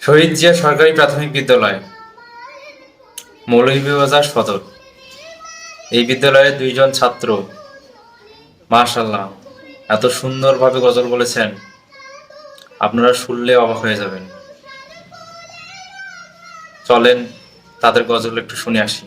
শহীদ জিয়া সরকারি প্রাথমিক বিদ্যালয়, মৌলভীবাজার সদর। এই বিদ্যালয়ে 2 জন ছাত্র মাশাআল্লাহ এত সুন্দরভাবে গজল বলেছেন, আপনারা শুনলে অবাক হয়ে যাবেন। চলেন তাদের গজল একটু শুনে আসি।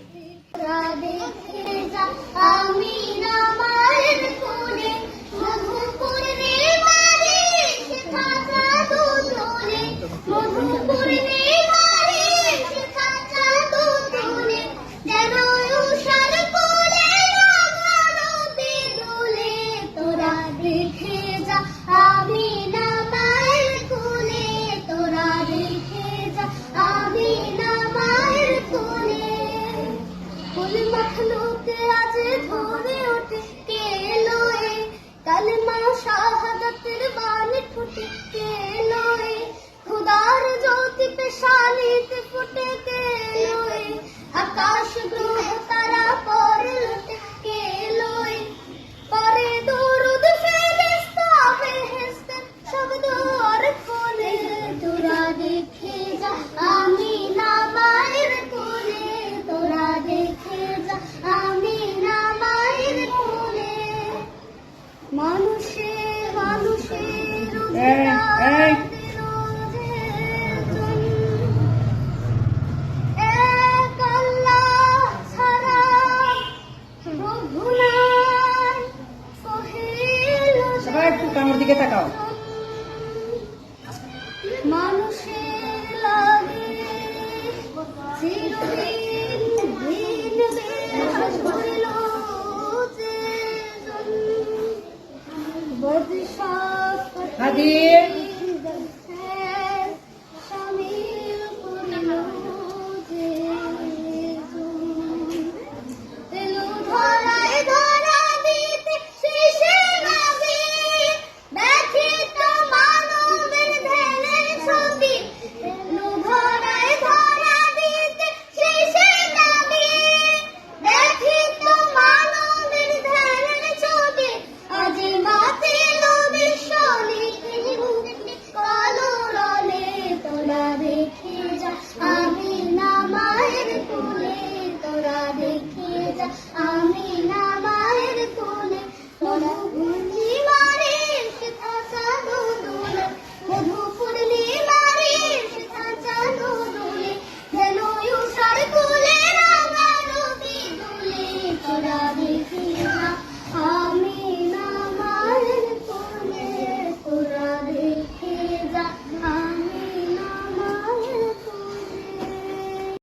कलमा शहादतेर बानी फुटे के लोए खुदार ज्योति पे शालित फुटे के लोए आकाश ग्रह तारा पर लुटे के लोए परे दुरूद फरिश्ता बेहेश्त शब्द और कोने तोरा देखे जा आमीना मायर कोने तोरा देखे जा आमीना मायर कोने মানুষে মানুষের এক আল্লাহ ছাড়া প্রভু নাই কহিল সবাই একটু আমার দিকে তাকাও। মানুষের লাগে চিরদিন দিন বেশ হইল যে হাদির